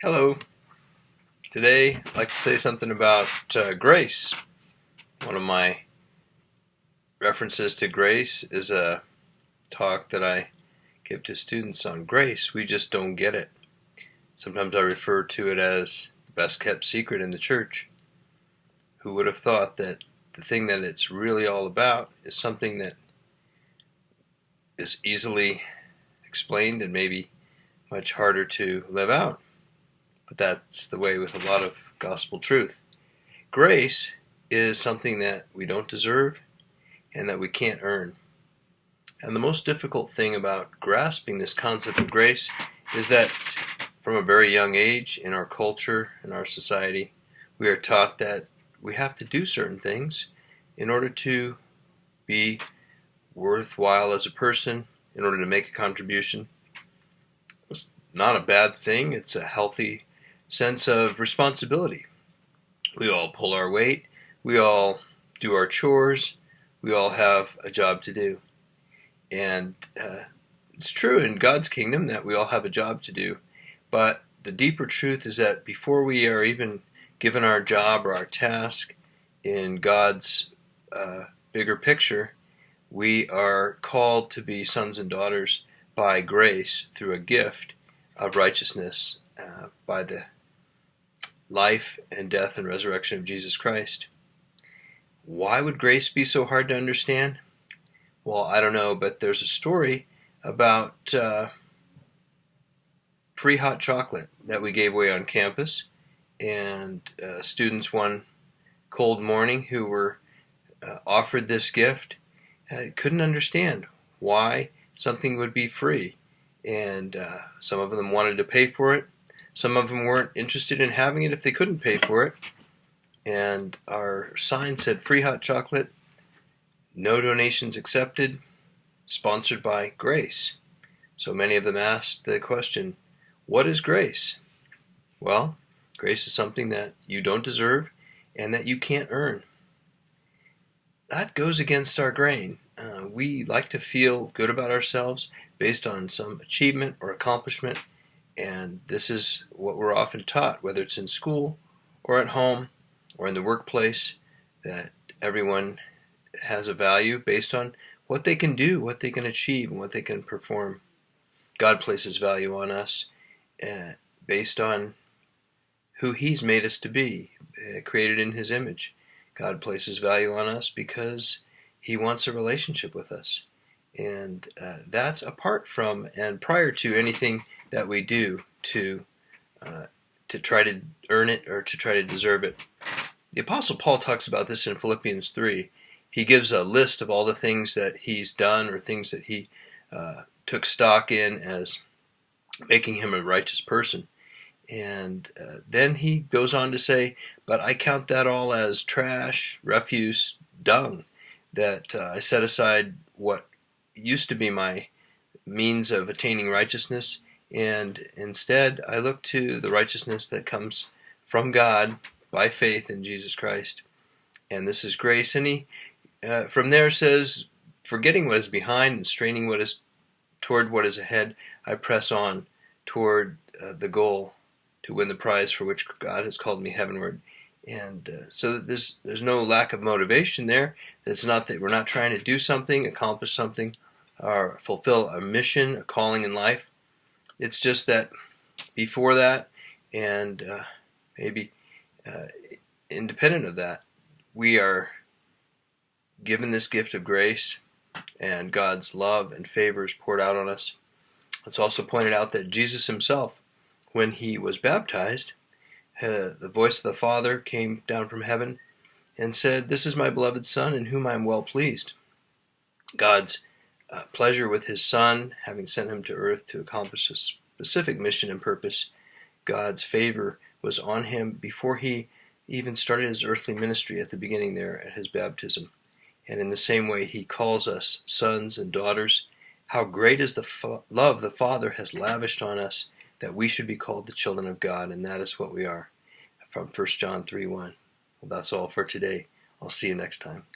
Hello. Today, I'd like to say something about grace. One of my references to grace is a talk that I give to students on grace. We just don't get it. Sometimes I refer to it as the best kept secret in the church. Who would have thought that the thing that it's really all about is something that is easily explained and maybe much harder to live out? But that's the way with a lot of gospel truth. Grace is something that we don't deserve and that we can't earn. And the most difficult thing about grasping this concept of grace is that from a very young age in our culture, in our society, we are taught that we have to do certain things in order to be worthwhile as a person, in order to make a contribution. It's not a bad thing. It's a healthy sense of responsibility. We all pull our weight. We all do our chores. We all have a job to do. And it's true in God's kingdom that we all have a job to do. But the deeper truth is that before we are even given our job or our task in God's bigger picture, we are called to be sons and daughters by grace through a gift of righteousness by the life and death and resurrection of Jesus Christ. Why would grace be so hard to understand? Well, I don't know, but there's a story about free hot chocolate that we gave away on campus, and students one cold morning who were offered this gift couldn't understand why something would be free, and some of them wanted to pay for it. Some of them weren't interested in having it if they couldn't pay for it. And our sign said free hot chocolate, no donations accepted, sponsored by Grace. So many of them asked the question, what is grace? Well, grace is something that you don't deserve and that you can't earn. That goes against our grain. We like to feel good about ourselves based on some achievement or accomplishment. And this is what we're often taught, whether it's in school or at home or in the workplace, that everyone has a value based on what they can do, what they can achieve, and what they can perform. God places value on us based on who He's made us to be, created in His image. God places value on us because He wants a relationship with us. And that's apart from and prior to anything that we do to try to earn it or to try to deserve it. The Apostle Paul talks about this in Philippians 3. He gives a list of all the things that he's done or things that he took stock in as making him a righteous person. And then he goes on to say, but I count that all as trash, refuse, dung, that I set aside what used to be my means of attaining righteousness, and instead I look to the righteousness that comes from God by faith in Jesus Christ. And this is grace. And he from there says, forgetting what is behind and straining what is toward what is ahead, I press on toward the goal to win the prize for which God has called me heavenward. And so that there's no lack of motivation there. It's not that we're not trying to do something, accomplish something, or fulfill a mission, a calling in life. It's just that before that, and maybe independent of that, we are given this gift of grace, and God's love and favor is poured out on us. It's also pointed out that Jesus Himself, when He was baptized, the voice of the Father came down from heaven and said, "This is my beloved Son, in whom I am well pleased." God's pleasure with His Son, having sent Him to earth to accomplish a specific mission and purpose, God's favor was on Him before He even started His earthly ministry at the beginning there at His baptism. And in the same way, He calls us sons and daughters. How great is the love the Father has lavished on us, that we should be called the children of God, and that is what we are, from 1 John 3:1. Well, that's all for today. I'll see you next time.